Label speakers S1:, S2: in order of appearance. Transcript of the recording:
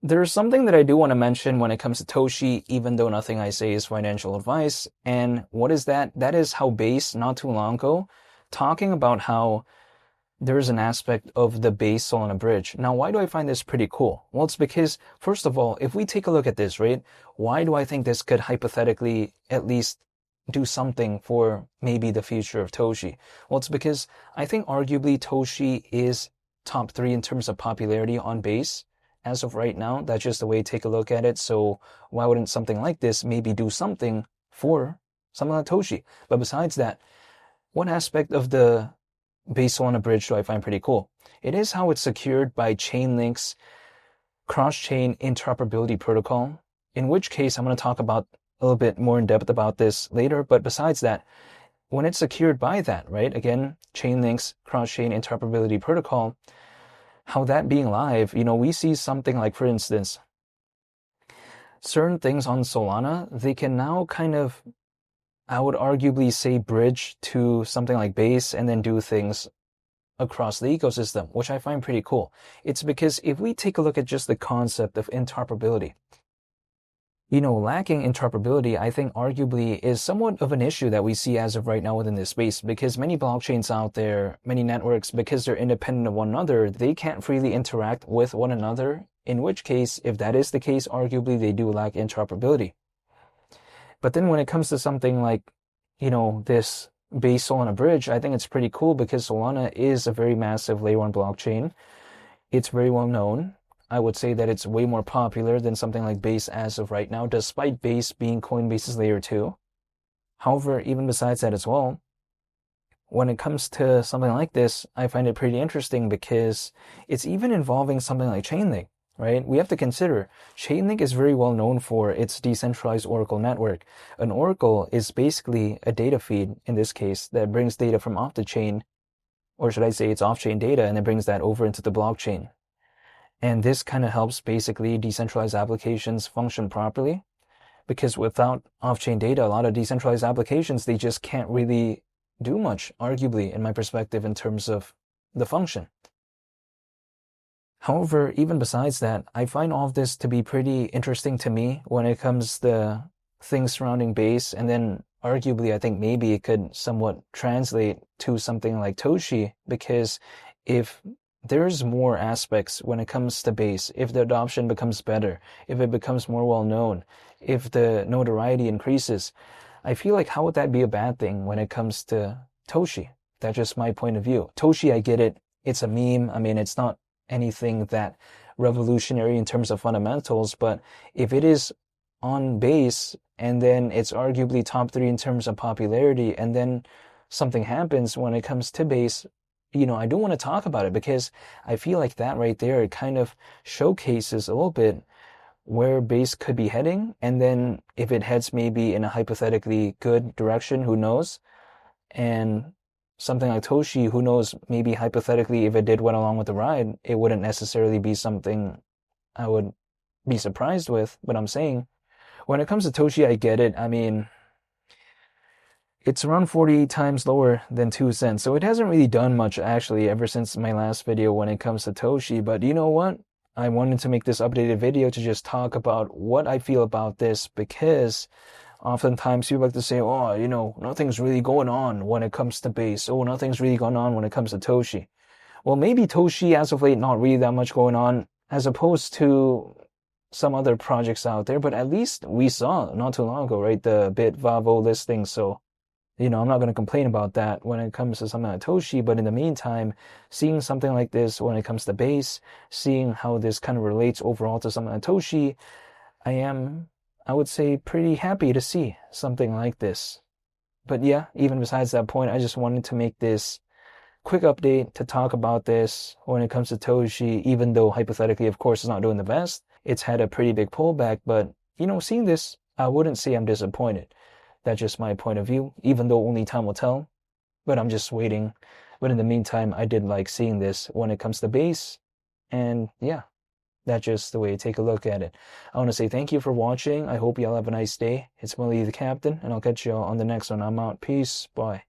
S1: There's something that I do want to mention when it comes to Toshi, even though nothing I say is financial advice. And what is that? That is how Base, not too long ago, talking about how there's an aspect of the base soul on a bridge. Now, why do I find this pretty cool? Well, it's because, first of all, if we take a look at this, right, why do I think this could hypothetically at least do something for maybe the future of Toshi? Well, it's because I think arguably Toshi is top three in terms of popularity on base as of right now. That's just the way to take a look at it. So why wouldn't something like this maybe do something for something like Toshi? But besides that, one aspect of the base on a bridge do I find pretty cool. It is how it's secured by Chainlink's cross-chain interoperability protocol, in which case I'm going to talk about a little bit more in depth about this later. But besides that, when it's secured by that, right, again, Chainlink's cross-chain interoperability protocol, how that being live, we see something like, for instance, certain things on Solana, they can now kind of, I would arguably say, bridge to something like Base and then do things across the ecosystem, which I find pretty cool. It's because if we take a look at just the concept of interoperability, lacking interoperability, I think arguably is somewhat of an issue that we see as of right now within this space, because many blockchains out there, many networks, because they're independent of one another, they can't freely interact with one another, in which case, if that is the case, arguably they do lack interoperability. But then when it comes to something like, this base Solana bridge, I think it's pretty cool because Solana is a very massive layer one blockchain. It's very well known. I would say that it's way more popular than something like Base as of right now, despite Base being Coinbase's layer 2. However, even besides that as well, when it comes to something like this, I find it pretty interesting because it's even involving something like Chainlink, right? We have to consider Chainlink is very well known for its decentralized Oracle network. An Oracle is basically a data feed, in this case, that brings data from off the chain, or should I say it's off-chain data, and it brings that over into the blockchain. And this kind of helps basically decentralized applications function properly, because without off-chain data, a lot of decentralized applications, they just can't really do much, arguably, in my perspective, in terms of the function. However, even besides that, I find all of this to be pretty interesting to me when it comes to things surrounding Base, and then arguably I think maybe it could somewhat translate to something like Toshi, because if there's more aspects when it comes to Base, if the adoption becomes better, if it becomes more well known, if the notoriety increases, I feel like how would that be a bad thing when it comes to Toshi? That's just my point of view. Toshi, I get it. It's a meme. I mean, it's not anything that revolutionary in terms of fundamentals, but if it is on Base and then it's arguably top three in terms of popularity, and then something happens when it comes to Base, I do want to talk about it because I feel like that right there, it kind of showcases a little bit where Base could be heading. And then if it heads maybe in a hypothetically good direction, who knows? And something like Toshi, who knows, maybe hypothetically, if it did went along with the ride, it wouldn't necessarily be something I would be surprised with. But I'm saying, when it comes to Toshi, I get it. I mean, it's around 48 times lower than 2 cents. So it hasn't really done much actually ever since my last video when it comes to Toshi. But you know what? I wanted to make this updated video to just talk about what I feel about this, because oftentimes people like to say, oh, nothing's really going on when it comes to Base. Oh, nothing's really going on when it comes to Toshi. Well, maybe Toshi as of late, not really that much going on as opposed to some other projects out there. But at least we saw not too long ago, right, the Bitvavo listing. So I'm not going to complain about that when it comes to something like Toshi, but in the meantime, seeing something like this when it comes to Base, seeing how this kind of relates overall to something like Toshi, I would say, pretty happy to see something like this. But yeah, even besides that point, I just wanted to make this quick update to talk about this when it comes to Toshi, even though hypothetically, of course, it's not doing the best. It's had a pretty big pullback, but, seeing this, I wouldn't say I'm disappointed. That's just my point of view, even though only time will tell. But I'm just waiting. But in the meantime, I did like seeing this when it comes to Base. And yeah, that's just the way to take a look at it. I want to say thank you for watching. I hope y'all have a nice day. It's Willie the Captain, and I'll catch y'all on the next one. I'm out. Peace. Bye.